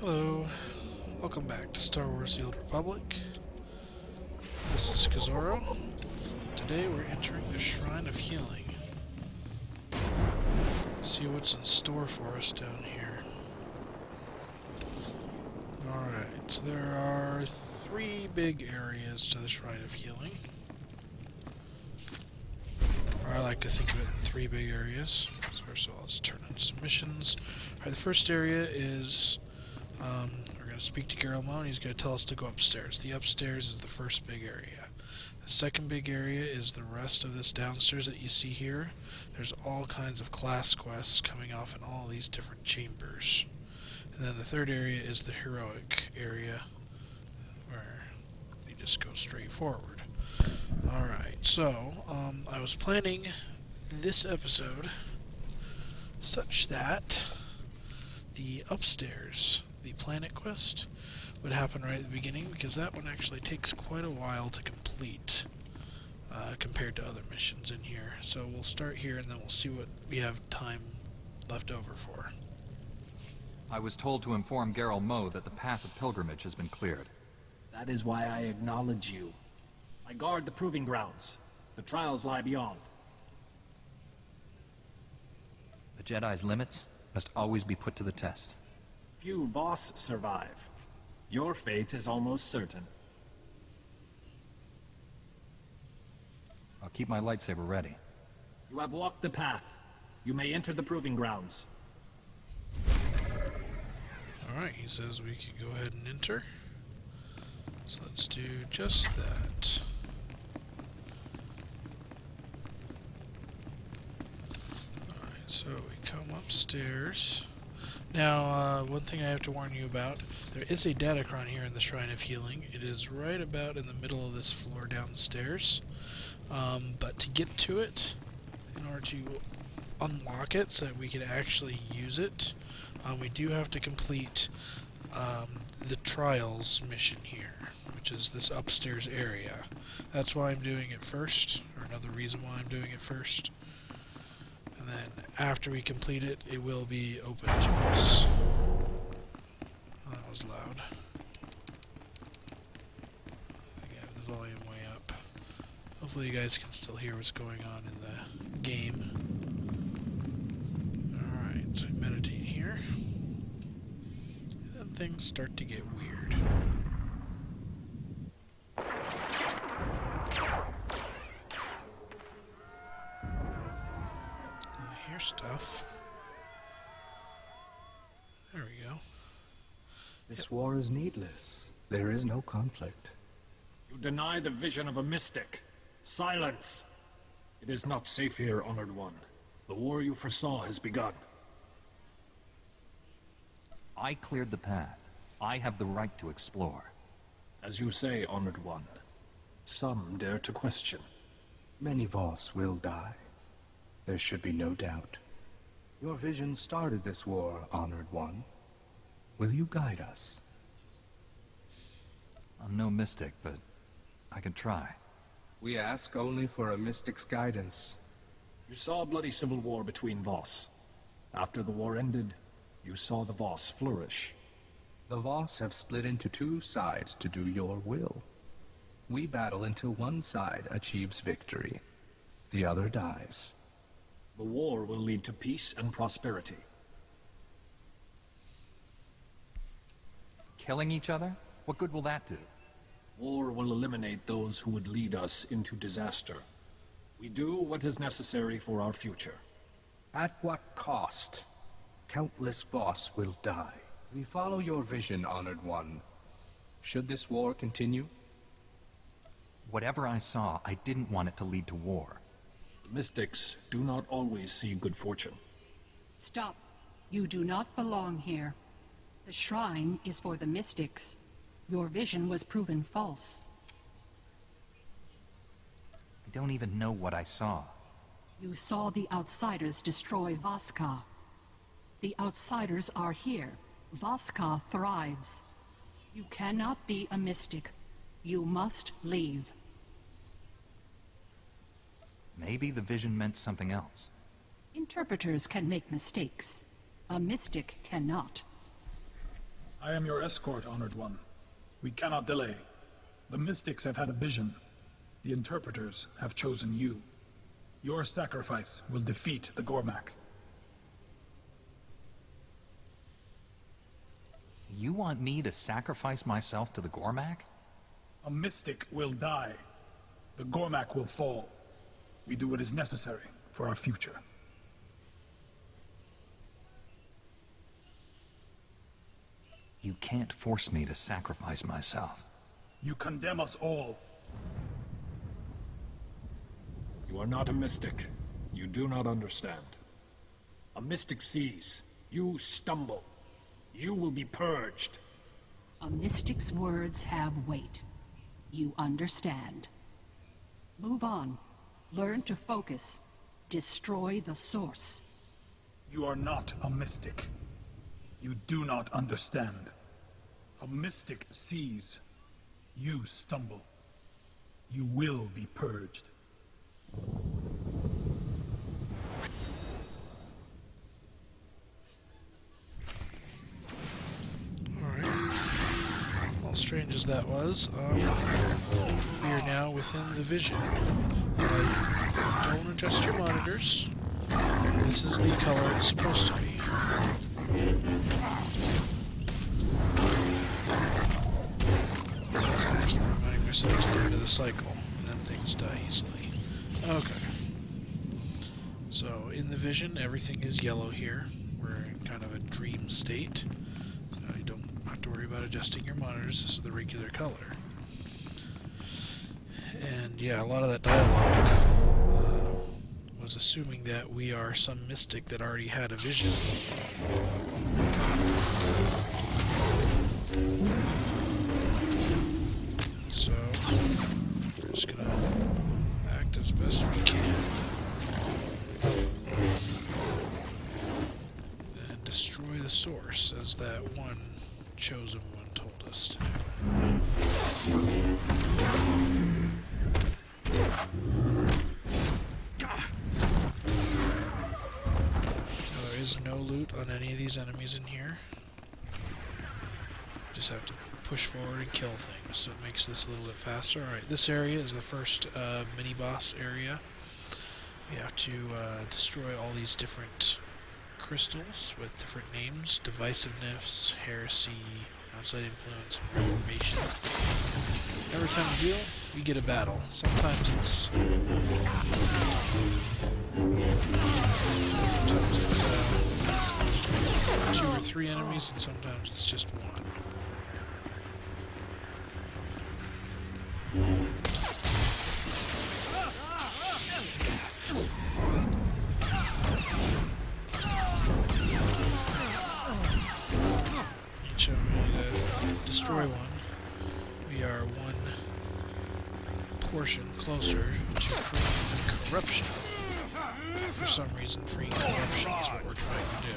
Hello, welcome back to Star Wars The Old Republic. This is Kazoro. Today we're entering the Shrine of Healing. See what's in store for us down here. Alright, so there are 3 big areas to the Shrine of Healing. Or I like to think of it in 3 big areas. So first of all, let's turn on some missions. Alright, the first area is we're going to speak to Garrel, and he's going to tell us to go upstairs. The upstairs is the first big area. The second big area is the rest of this downstairs that you see here. There's all kinds of class quests coming off in all these different chambers. And then the third area is the heroic area, where you just go straight forward. Alright, so I was planning this episode such that the upstairs, the planet quest, would happen right at the beginning, because that one actually takes quite a while to complete compared to other missions in here. So we'll start here and then we'll see what we have time left over for. I was told to inform Garrel Mo that the path of pilgrimage has been cleared. That is why I acknowledge you. I guard the proving grounds. The trials lie beyond. The Jedi's limits must always be put to the test. Few Voss survive. Your fate is almost certain. I'll keep my lightsaber ready. You have walked the path. You may enter the proving grounds. Alright, he says we can go ahead and enter. So let's do just that. Alright, so we come upstairs. Now, one thing I have to warn you about, there is a datacron here in the Shrine of Healing. It is right about in the middle of this floor downstairs. But to get to it, in order to unlock it so that we can actually use it, we do have to complete the Trials mission here, which is this upstairs area. That's why I'm doing it first, or another reason why I'm doing it first. And then after we complete it, it will be open to us. Oh, that was loud. I think I have the volume way up. Hopefully you guys can still hear what's going on in the game. Alright, so meditate here. And then things start to get weird. Stuff. There we go. This war is needless. There is no conflict. You deny the vision of a mystic. Silence! It is not safe here, Honored One. The war you foresaw has begun. I cleared the path. I have the right to explore. As you say, Honored One, some dare to question. Many Voss will die. There should be no doubt. Your vision started this war, Honored One. Will you guide us? I'm no mystic, but I can try. We ask only for a mystic's guidance. You saw a bloody civil war between Voss. After the war ended, you saw the Voss flourish. The Voss have split into 2 sides to do your will. We battle until one side achieves victory. The other dies. The war will lead to peace and prosperity. Killing each other? What good will that do? War will eliminate those who would lead us into disaster. We do what is necessary for our future. At what cost? Countless Voss will die. We follow your vision, Honored One. Should this war continue? Whatever I saw, I didn't want it to lead to war. Mystics do not always see good fortune. Stop. You do not belong here. The shrine is for the mystics. Your vision was proven false. I don't even know what I saw. You saw the Outsiders destroy Voska. The Outsiders are here. Voska thrives. You cannot be a mystic. You must leave. Maybe the vision meant something else. Interpreters can make mistakes. A mystic cannot. I am your escort, Honored One. We cannot delay. The mystics have had a vision. The interpreters have chosen you. Your sacrifice will defeat the Gormak. You want me to sacrifice myself to the Gormak? A mystic will die. The Gormak will fall. We do what is necessary for our future. You can't force me to sacrifice myself. You condemn us all. You are not a mystic. You do not understand. A mystic sees. You stumble. You will be purged. A mystic's words have weight. You understand. Move on. Learn to focus. Destroy the source. You are not a mystic. You do not understand. A mystic sees. You stumble. You will be purged. Strange as that was, we are now within the vision. Don't adjust your monitors. This is the color it's supposed to be. Just gonna keep reminding myself to get rid of the cycle, and then things die easily. Okay. So, in the vision, everything is yellow here. We're in kind of a dream state. So you don't have to worry about adjusting your monitors. This is the regular color. And yeah, a lot of that dialogue was assuming that we are some mystic that already had a vision. And so we're just gonna act as best we can and destroy the source, as that one chosen one told us to do. Now, there is no loot on any of these enemies in here. Just have to push forward and kill things, so it makes this a little bit faster. Alright, this area is the first mini-boss area. We have to destroy all these different crystals with different names: divisiveness, heresy, outside influence, and reformation. Every time we do, we get a battle. Sometimes it's two or three enemies, and sometimes it's just one. Each of them to destroy one. We are one portion closer to freeing corruption. For some reason, freeing corruption is what we're trying to do.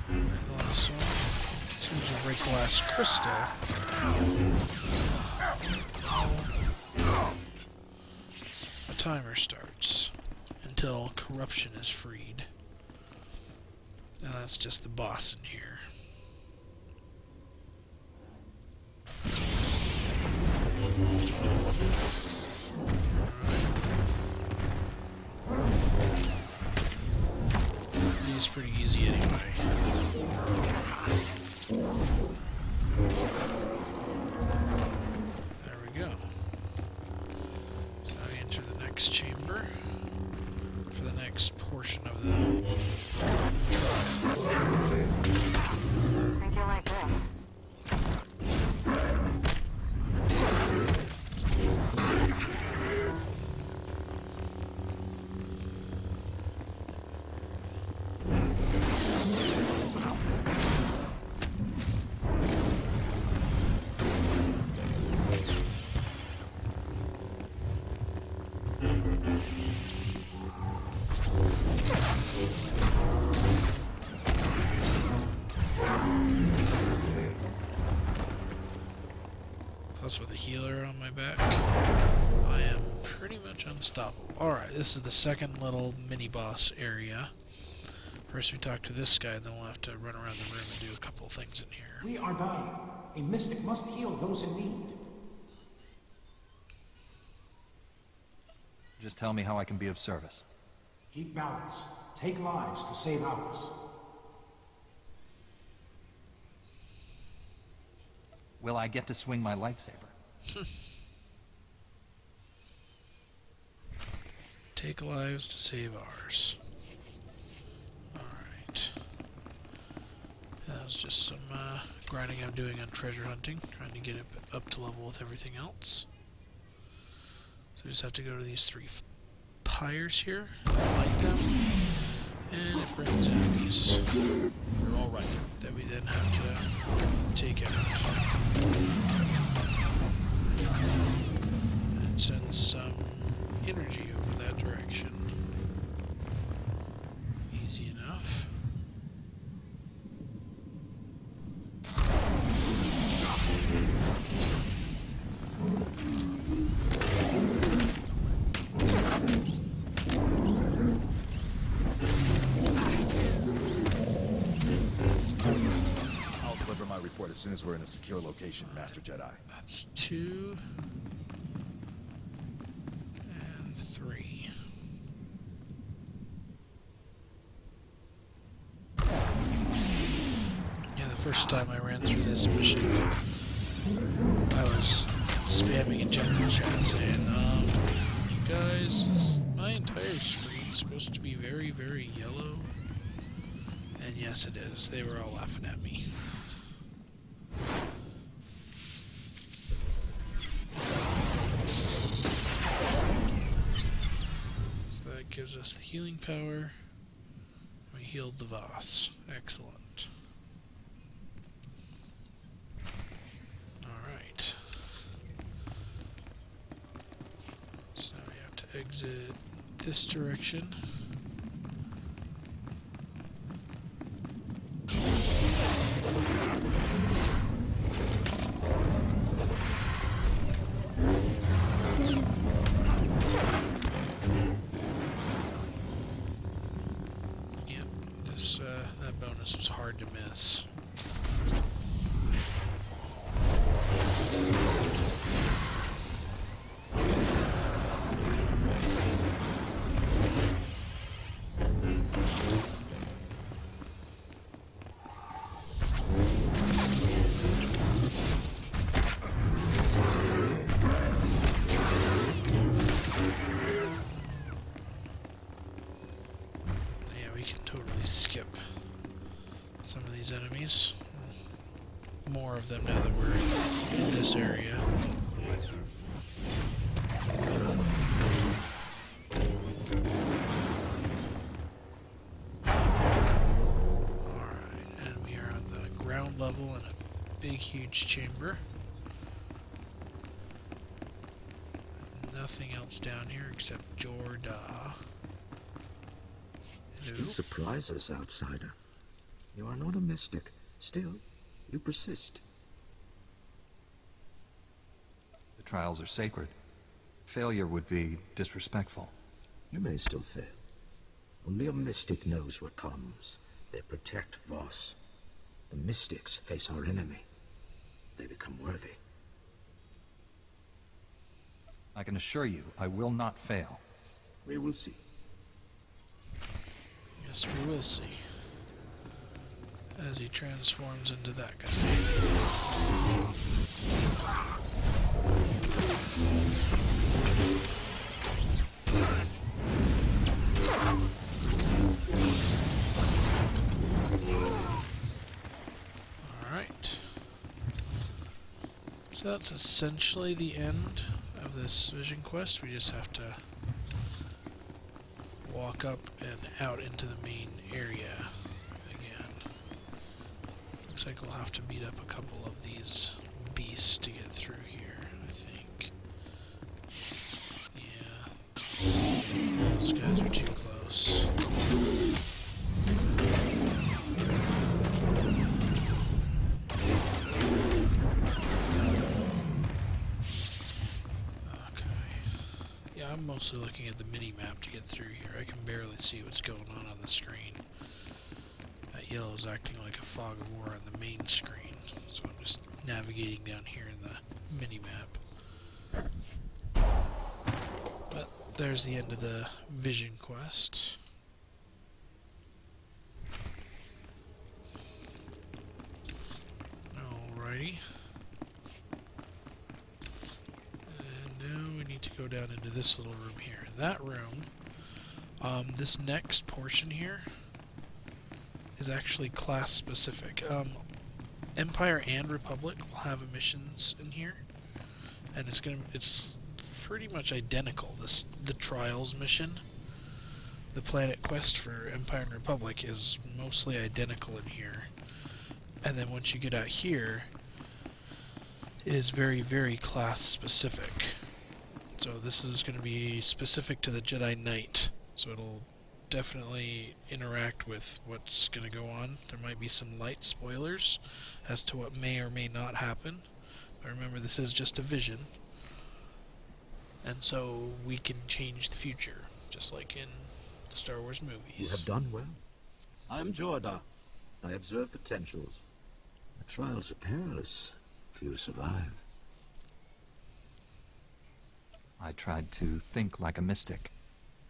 And the last one seems to break the last crystal. A timer starts until corruption is freed. And that's just the boss in here. He's pretty easy anyway. There we go. So now we enter the next chamber for the next portion of the trial. Think you like this? Plus with a healer on my back, I am pretty much unstoppable. Alright, this is the second little mini-boss area. First we talk to this guy, and then we'll have to run around the room and do a couple of things in here. We are dying. A mystic must heal those in need. Just tell me how I can be of service. Keep balance. Take lives to save ours. Will I get to swing my lightsaber? Take lives to save ours. Alright. That was just some grinding I'm doing on treasure hunting, trying to get it up to level with everything else. So we just have to go to these 3 pyres here, light them, and it brings enemies. You're all right. That we then have to take out. And it sends some energy over that direction. Easy enough. I'll deliver my report as soon as we're in a secure location, Master Jedi. That's 2 and 3. Yeah, the first time I ran through this mission, I was spamming in general chat saying, you guys, is my entire screen supposed to be very, very yellow? And yes, it is. They were all laughing at me. So that gives us the healing power. We healed the Voss. Excellent. Alright. So now we have to exit this direction. Yep, that bonus was hard to miss. Yeah, we can totally skip some of these enemies. More of them now that we're in this area. Alright, and we are on the ground level in a big, huge chamber. Nothing else down here except Jorda. You Hello? surprise us, outsider. You are not a mystic. Still, you persist. The trials are sacred. Failure would be disrespectful. You may still fail. Only a mystic knows what comes. They protect Voss. The mystics face our enemy. They become worthy. I can assure you, I will not fail. We will see. Yes, we will see. As he transforms into that guy. Alright. So that's essentially the end of this vision quest. We just have to walk up and out into the main area again. Looks like we'll have to beat up a couple of these beasts to get through here, I think. Yeah. Those guys are too close. I'm mostly looking at the mini-map to get through here. I can barely see what's going on the screen. That yellow is acting like a fog of war on the main screen, so I'm just navigating down here in the mini-map. But there's the end of the vision quest. Alrighty. And now we need to go down into this little room here. In that room, this next portion here is actually class specific. Empire and Republic will have emissions in here, and it's pretty much identical. The Trials mission, the planet quest for Empire and Republic is mostly identical in here. And then once you get out here, it is very, very class specific. So this is going to be specific to the Jedi Knight. So it'll definitely interact with what's going to go on. There might be some light spoilers as to what may or may not happen. But remember, this is just a vision. And so we can change the future, just like in the Star Wars movies. You have done well. I am Jorda. I observe potentials. The trials are perilous. Few survive. I tried to think like a mystic.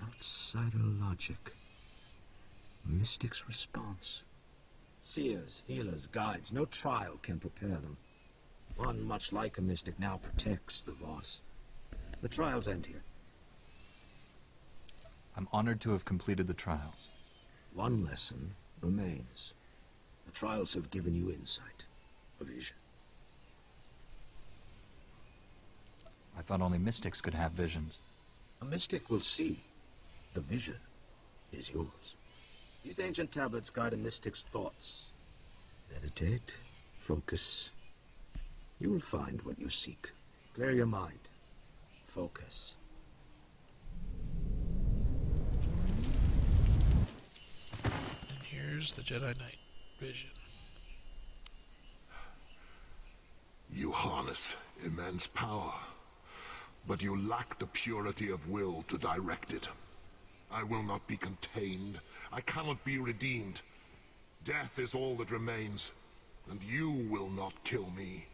Outsider logic. A mystic's response. Seers, healers, guides. No trial can prepare them. One much like a mystic now protects the Voss. The trials end here. I'm honored to have completed the trials. One lesson remains. The trials have given you insight, a vision. I thought only mystics could have visions. A mystic will see. The vision is yours. These ancient tablets guide a mystic's thoughts. Meditate, focus. You will find what you seek. Clear your mind. Focus. And here's the Jedi Knight vision. You harness immense power, but you lack the purity of will to direct it. I will not be contained. I cannot be redeemed. Death is all that remains, and you will not kill me.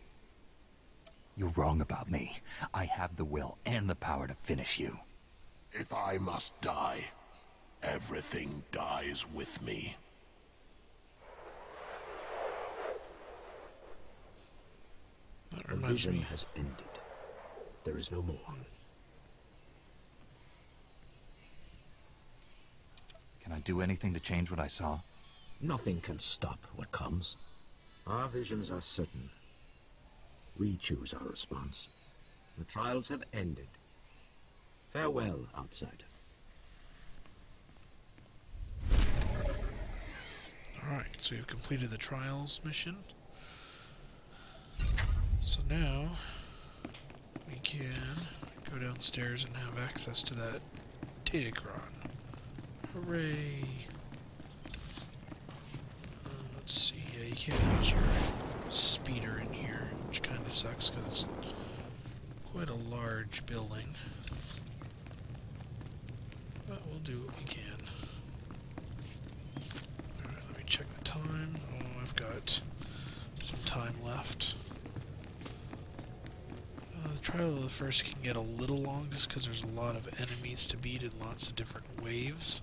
You're wrong about me. I have the will and the power to finish you. If I must die, everything dies with me. That The reminds vision me. has ended. There is no more. Can I do anything to change what I saw? Nothing can stop what comes. Our visions are certain. We choose our response. The trials have ended. Farewell, outsider. Alright, so we've completed the Trials mission. So now we can go downstairs and have access to that datacron. Hooray! Let's see, yeah, you can't use your speeder in here, which kind of sucks because it's quite a large building. But we'll do what we can. Alright, let me check the time. Oh, I've got some time left. The Trial of the First can get a little long just because there's a lot of enemies to beat in lots of different waves.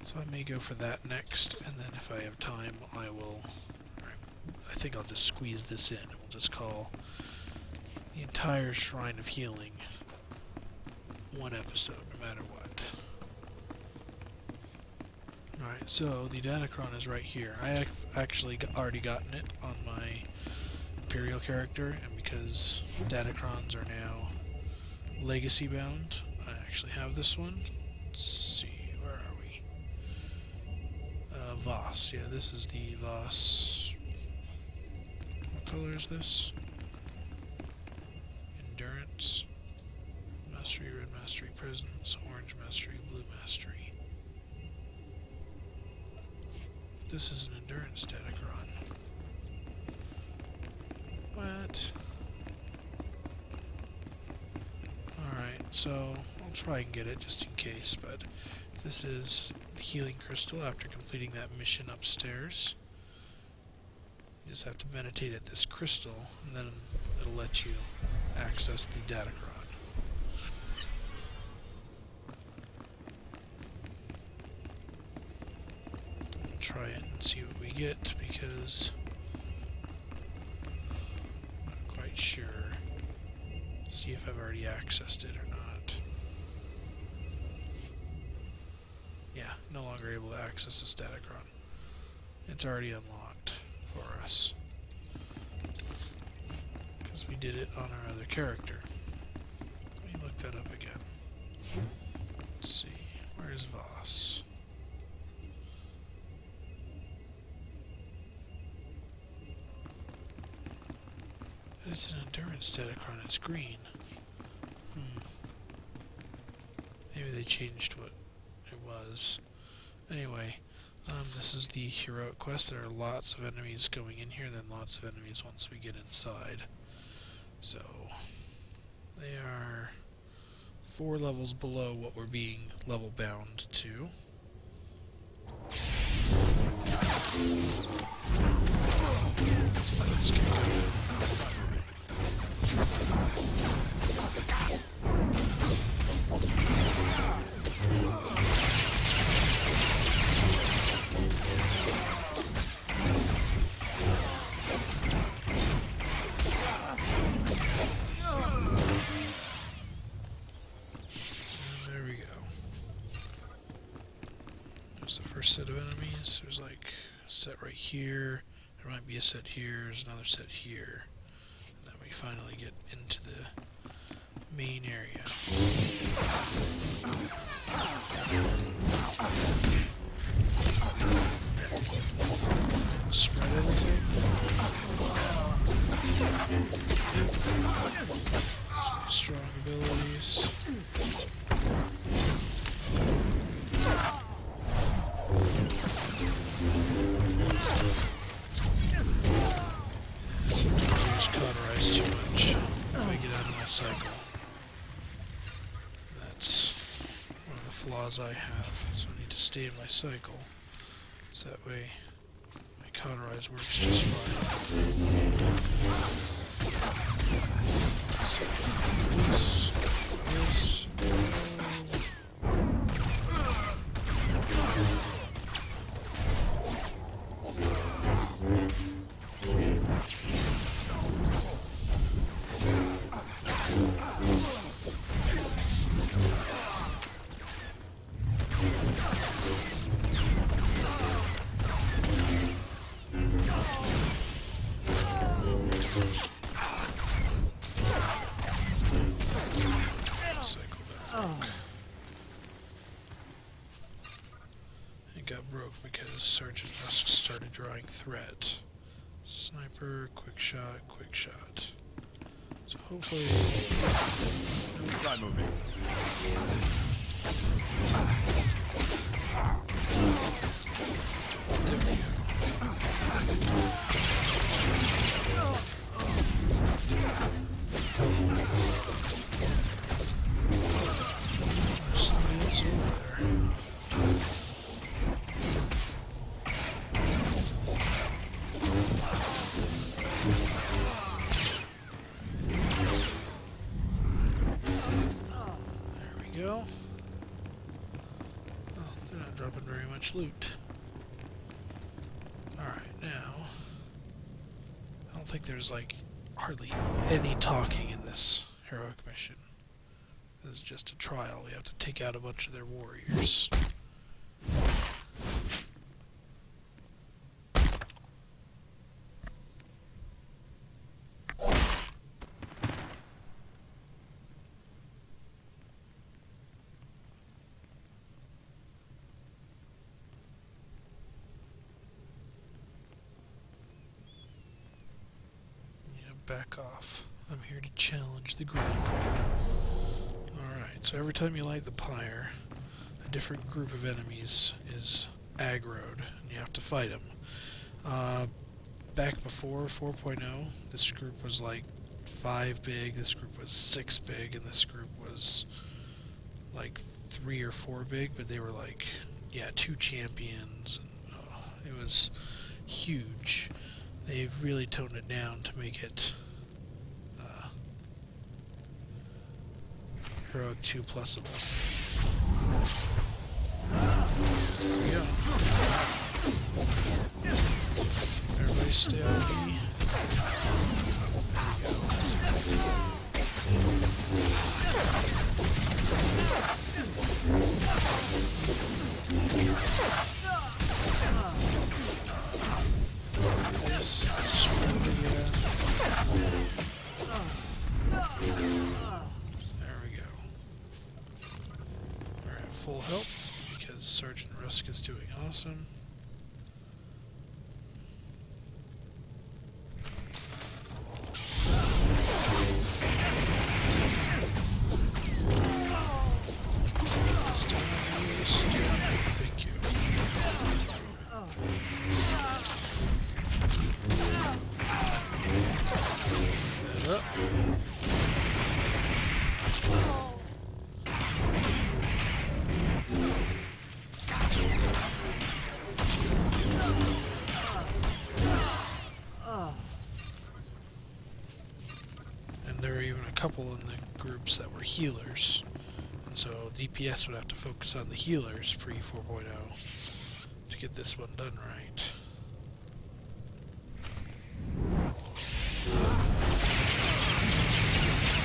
So I may go for that next, and then if I have time, I will... I think I'll just squeeze this in, and we'll just call the entire Shrine of Healing one episode, no matter what. Alright, so the Datacron is right here. I have actually already gotten it on my Imperial character, and because Datacrons are now legacy bound, I actually have this one. Let's see, where are we? Voss, yeah, this is the Voss. What color is this? Endurance. Mastery, red mastery, presence, orange mastery, blue mastery. This is an endurance Datacron. What? Alright, so I'll try and get it just in case, but this is the healing crystal after completing that mission upstairs. You just have to meditate at this crystal, and then it'll let you access the datacron. We'll try it and see what we get, because I'm not quite sure. See if I've already accessed it or not. Yeah, no longer able to access this datacron. It's already unlocked for us, because we did it on our other character. Let me look that up again. Let's see, where's Voss? It's an endurance datacron, it's green. Maybe they changed what it was. Anyway, this is the heroic quest. There are lots of enemies going in here, then lots of enemies once we get inside. So, they are 4 levels below what we're being level bound to. So let's get going. There we go. There's the first set of enemies. There's like a set right here. There might be a set here. There's another set here. And then we finally get into the main area. Spread everything. Some strong abilities. Sometimes I just cauterize too much if I get out of my cycle. That's one of the flaws I have, so I need to stay in my cycle, so that way my cauterize works just fine. So, this. Cycle that broke. It got broke because Sergeant Musk started drawing threat. Sniper, quick shot, quick shot. So hopefully... Try moving. There we go. There's somebody else over there. There we go. Oh, they're not dropping very much loot. Alright, now... I don't think there's, like, hardly any talking in this heroic mission. This is just a trial. We have to take out a bunch of their warriors. Back off. I'm here to challenge the group. Alright, so every time you light the pyre, a different group of enemies is aggroed, and you have to fight them. Back before 4.0, this group was like 5 big, this group was 6 big, and this group was like 3 or 4 big, but they were like, yeah, 2 champions, and it was huge. They've really toned it down to make it Heroic 2 plusable. There we go. Everybody stay on me. There we go. Alright, full health, because Sergeant Rusk is doing awesome. Thank you. That up. And there were even a couple in the groups that were healers. And so DPS would have to focus on the healers pre 4.0 to get this one done right.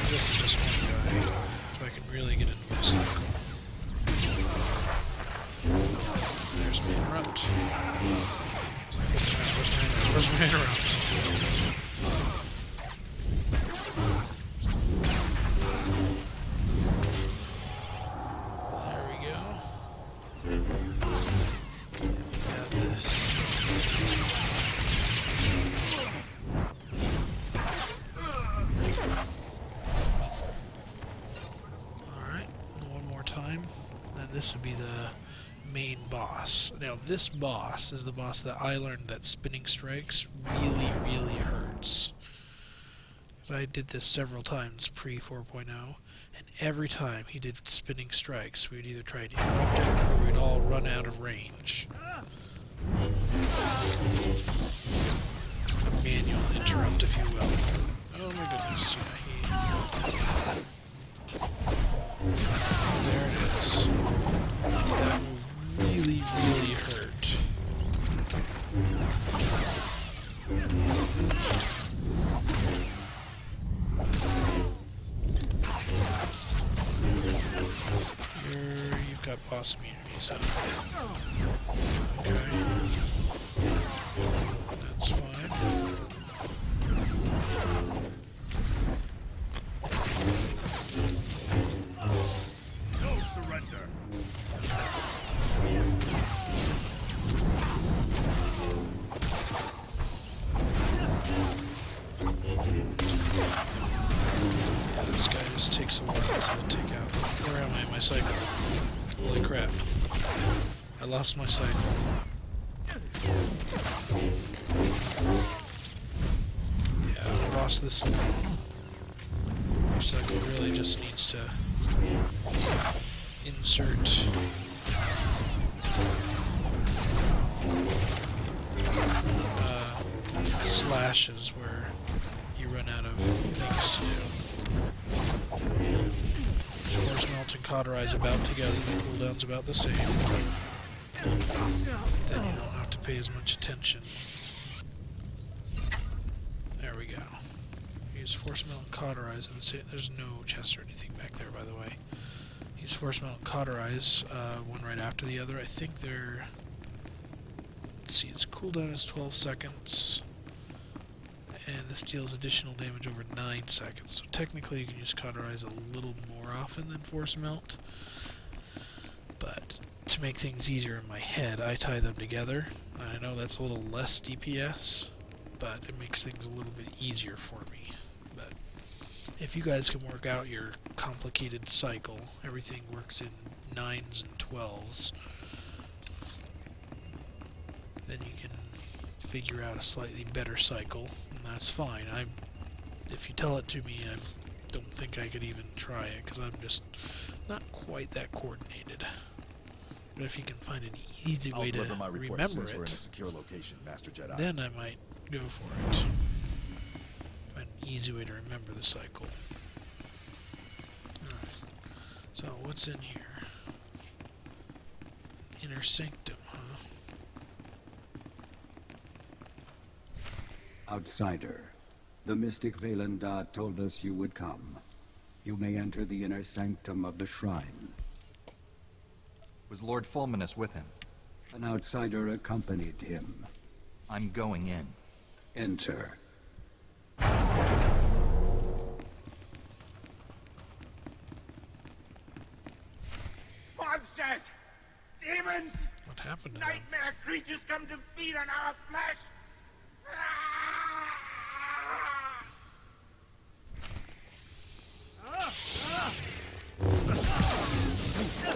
This is just one guy, so I can really get into a cycle. There's my interrupt. Where's my interrupt? There we go. And we got this. Alright, one more time. Then this would be the main boss. Now this boss is the boss that I learned that spinning strikes really, really hurts. I did this several times pre 4.0, and every time he did spinning strikes, we would either try and interrupt it or we'd all run out of range. A manual interrupt, if you will. Oh my goodness, yeah, there it is. That move really, really hurt. You've got boss immunity, so okay. That's fine. No surrender. Yeah, this guy just takes a while to take out. Where am I in my cycle? Holy crap. I lost my cycle. Yeah, I lost this one. Your cycle really just needs to insert slashes where you run out of things to do. Force Melt and Cauterize about together, the cooldown's about the same. Then you don't have to pay as much attention. There we go. Use Force Melt and Cauterize at the same. There's no chest or anything back there, by the way. Use Force Melt and Cauterize, one right after the other. I think they're... Let's see, its cooldown is 12 seconds. And this deals additional damage over 9 seconds. So technically you can use Cauterize a little more often than Force Melt. But to make things easier in my head, I tie them together. I know that's a little less DPS, but it makes things a little bit easier for me. But if you guys can work out your complicated cycle, everything works in 9s and 12s, then you can figure out a slightly better cycle, and that's fine. if you tell it to me, I don't think I could even try it, because I'm just not quite that coordinated. But if you can find an easy way to remember it, we're in a secure location, Master Jedi. then I might go for it. Find an easy way to remember the cycle. Alright. So, what's in here? Inner sanctum, huh? Outsider, the mystic Vaylendar told us you would come. You may enter the inner sanctum of the shrine. Was Lord Fulminus with him? An outsider accompanied him. I'm going in. Enter. Monsters! Demons! What happened to them? Nightmare creatures come to feed on our flesh!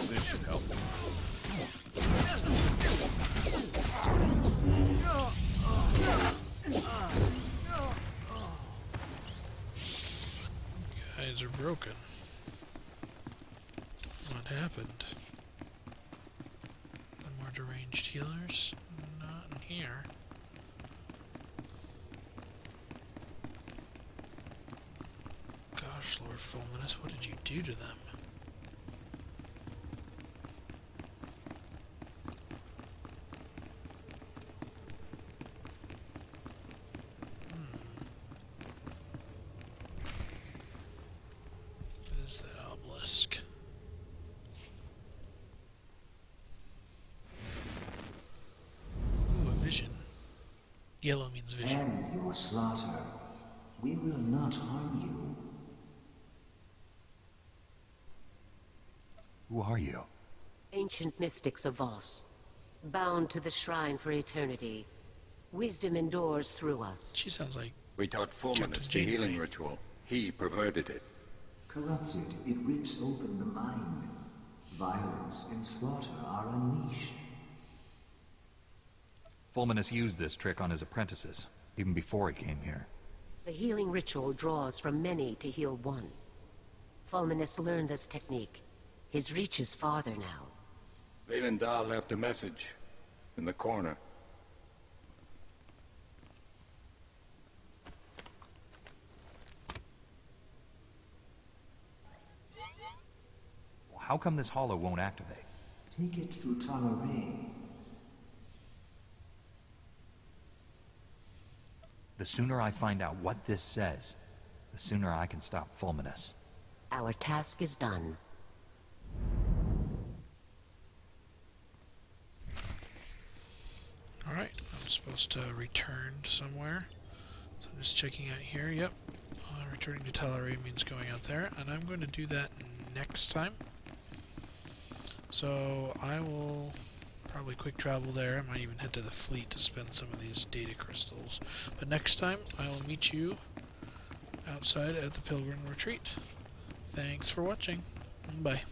This should help. Guys are broken. What happened? No more deranged healers? Not in here. Gosh, Lord Fulminus, what did you do to them? What is that obelisk? Ooh, a vision. Yellow means vision. And your slaughter. We will not harm you. Who are you? Ancient mystics of Voss, bound to the shrine for eternity. Wisdom endures through us. She sounds like We taught Fulminus the healing ritual. He perverted it. Corrupted, it rips open the mind. Violence and slaughter are unleashed. Fulminus used this trick on his apprentices, even before he came here. The healing ritual draws from many to heal one. Fulminus learned this technique. His reach is farther now. Vaylendar left a message in the corner. How come this hollow won't activate? Take it to Talaray. The sooner I find out what this says, the sooner I can stop Fulminus. Our task is done. Alright, I'm supposed to return somewhere. So I'm just checking out here. Yep. Returning to Talaray means going out there, and I'm going to do that next time. So I will probably quick travel there. I might even head to the fleet to spend some of these data crystals. But next time, I will meet you outside at the Pilgrim Retreat. Thanks for watching. Bye.